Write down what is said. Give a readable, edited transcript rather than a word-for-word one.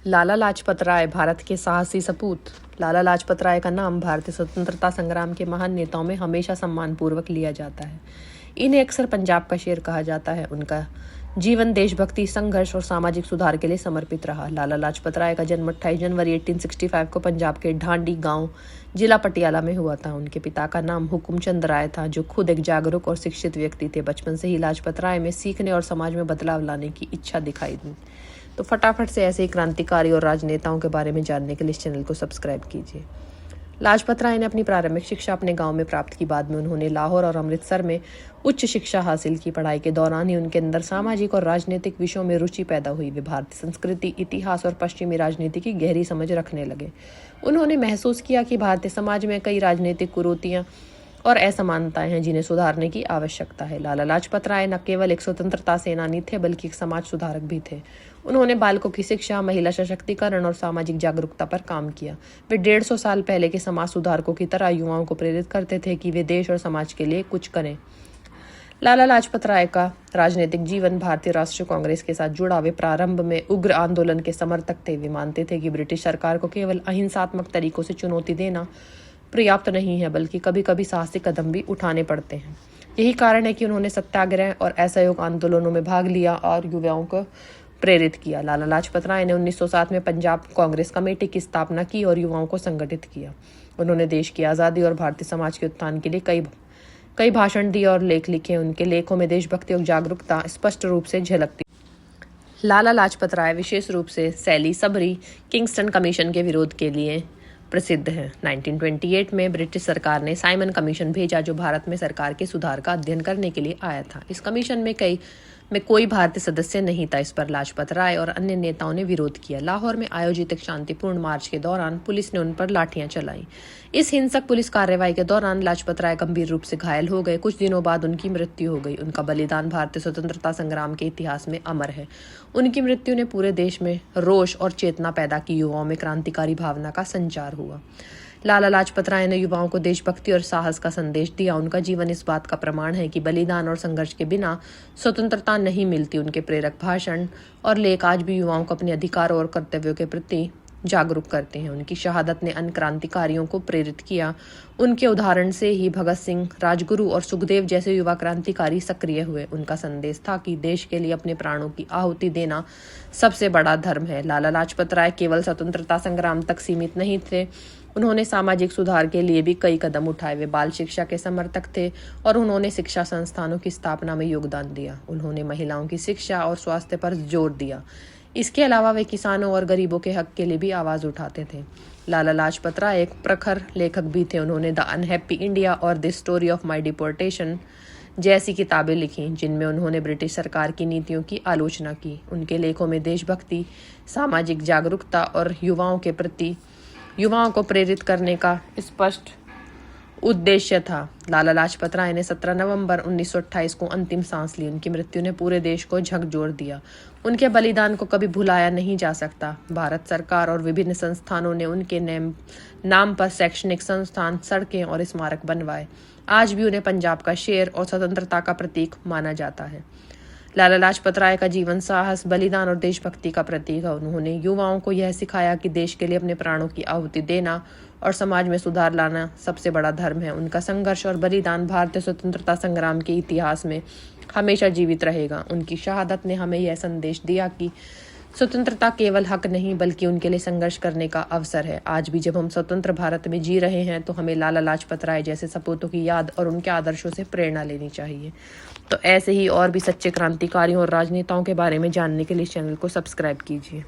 लाला लाजपत राय भारत के साहसी सपूत। लाला लाजपत राय का नाम भारतीय स्वतंत्रता संग्राम के महान नेताओं में हमेशा सम्मानपूर्वक लिया जाता है। इन्हें अक्सर पंजाब का शेर कहा जाता है। उनका जीवन देशभक्ति, संघर्ष और सामाजिक सुधार के लिए समर्पित रहा। लाला लाजपत राय का जन्म 28 जनवरी 1865 को पंजाब के ढांडी गांव, जिला पटियाला में हुआ था। उनके पिता का नाम हुकुमचंद राय था, जो खुद एक जागरूक और शिक्षित व्यक्ति थे। बचपन से ही लाजपत राय में सीखने और समाज में बदलाव लाने की इच्छा दिखाई दी। तो फटाफट से ऐसे ही क्रांतिकारी और राजनेताओं के बारे में जानने के लिए इस चैनल को सब्सक्राइब कीजिए। लाजपत राय ने अपनी प्रारंभिक शिक्षा अपने गांव में प्राप्त की। बाद में उन्होंने लाहौर और अमृतसर में उच्च शिक्षा हासिल की। पढ़ाई के दौरान ही उनके अंदर सामाजिक और राजनीतिक विषयों में रुचि पैदा हुई। वे भारतीय संस्कृति, इतिहास और पश्चिमी राजनीति की गहरी समझ रखने लगे। उन्होंने महसूस किया कि भारतीय समाज में कई राजनीतिक कुरीतियां और असमानताएं हैं, जिन्हें सुधारने की आवश्यकता है। लाला लाजपत राय न केवल एक स्वतंत्रता सेनानी थे, बल्कि एक समाज सुधारक भी थे। उन्होंने बालकों की शिक्षा, महिला सशक्तिकरण और सामाजिक जागरूकता पर काम किया। वे 150 साल पहले के समाज सुधारकों की तरह युवाओं को प्रेरित करते थे कि वे देश और समाज के लिए कुछ करें। लाला लाजपत राय का राजनीतिक जीवन भारतीय राष्ट्रीय कांग्रेस के साथ जुड़ा। वे प्रारंभ में उग्र आंदोलन के समर्थक थे। वे मानते थे कि ब्रिटिश सरकार को केवल अहिंसात्मक तरीकों से चुनौती देना पर्याप्त नहीं है, बल्कि कभी कभी साहसिक कदम भी उठाने पड़ते हैं। यही कारण है कि उन्होंने सत्याग्रह और असहयोग आंदोलनों में भाग लिया और युवाओं को प्रेरित किया। लाला लाजपत राय ने 1907 में पंजाब कांग्रेस कमेटी की स्थापना की और युवाओं को संगठित किया। उन्होंने देश की आज़ादी और भारतीय समाज के उत्थान के लिए कई भाषण दिए और लेख लिखे। उनके लेखों में देशभक्ति और जागरूकता स्पष्ट रूप से झलकती। लाला लाजपत राय विशेष रूप से सैली सबरी किंगस्टन कमीशन के विरोध के लिए प्रसिद्ध है। 1928 में ब्रिटिश सरकार ने साइमन कमीशन भेजा, जो भारत में सरकार के सुधार का अध्ययन करने के लिए आया था। इस कमीशन में कोई भारतीय सदस्य नहीं था। इस पर लाजपत राय और अन्य नेताओं ने विरोध किया। लाहौर में आयोजित एक शांतिपूर्ण मार्च के दौरान पुलिस ने उन पर लाठियां चलाई। इस हिंसक पुलिस कार्रवाई के दौरान लाजपत राय गंभीर रूप से घायल हो गए। कुछ दिनों बाद उनकी मृत्यु हो गई। उनका बलिदान भारतीय स्वतंत्रता संग्राम के इतिहास में अमर है। उनकी मृत्यु ने पूरे देश में रोष और चेतना पैदा की। युवाओं में क्रांतिकारी भावना का संचार हुआ। लाला लाजपत राय ने युवाओं को देशभक्ति और साहस का संदेश दिया। उनका जीवन इस बात का प्रमाण है कि बलिदान और संघर्ष के बिना स्वतंत्रता नहीं मिलती। उनके प्रेरक भाषण और लेख आज भी युवाओं को अपने अधिकारों और कर्तव्यों के प्रति जागरूक करते हैं। उनकी शहादत ने अन्य क्रांतिकारियों को प्रेरित किया। उनके उदाहरण से ही भगत सिंह, राजगुरु और सुखदेव जैसे युवा क्रांतिकारी सक्रिय हुए। उनका संदेश था कि देश के लिए अपने प्राणों की आहुति देना सबसे बड़ा धर्म है। लाला लाजपत राय केवल स्वतंत्रता संग्राम तक सीमित नहीं थे, उन्होंने सामाजिक सुधार के लिए भी कई कदम उठाए। वे बाल शिक्षा के समर्थक थे और उन्होंने शिक्षा संस्थानों की स्थापना में योगदान दिया। उन्होंने महिलाओं की शिक्षा और स्वास्थ्य पर जोर दिया। इसके अलावा वे किसानों और गरीबों के हक के लिए भी आवाज उठाते थे। लाला लाजपत राय एक प्रखर लेखक भी थे। उन्होंने द अनहैप्पी इंडिया और the story of my deportation जैसी किताबें लिखी, जिनमें उन्होंने ब्रिटिश सरकार की नीतियों की आलोचना की। उनके लेखों में देशभक्ति, सामाजिक जागरूकता और युवाओं को प्रेरित करने का स्पष्ट उद्देश्य था। लाला लाजपत राय ने 17 नवंबर 1928 को अंतिम सांस ली। उनकी मृत्यु ने पूरे देश को झकझोर दिया। उनके बलिदान को कभी भुलाया नहीं जा सकता। भारत सरकार और विभिन्न संस्थानों ने उनके नाम पर शैक्षणिक संस्थान, सड़कें और स्मारक बनवाए। आज भी उन्हें पंजाब का शेर और स्वतंत्रता का प्रतीक माना जाता है। लाला लाजपत राय का जीवन साहस, बलिदान और देशभक्ति का प्रतीक है। उन्होंने युवाओं को यह सिखाया कि देश के लिए अपने प्राणों की आहुति देना और समाज में सुधार लाना सबसे बड़ा धर्म है। उनका संघर्ष और बलिदान भारतीय स्वतंत्रता संग्राम के इतिहास में हमेशा जीवित रहेगा। उनकी शहादत ने हमें यह संदेश दिया कि स्वतंत्रता केवल हक नहीं, बल्कि उनके लिए संघर्ष करने का अवसर है। आज भी जब हम स्वतंत्र भारत में जी रहे हैं, तो हमें लाला लाजपत राय जैसे सपूतों की याद और उनके आदर्शों से प्रेरणा लेनी चाहिए। तो ऐसे ही और भी सच्चे क्रांतिकारियों और राजनेताओं के बारे में जानने के लिए इस चैनल को सब्सक्राइब कीजिए।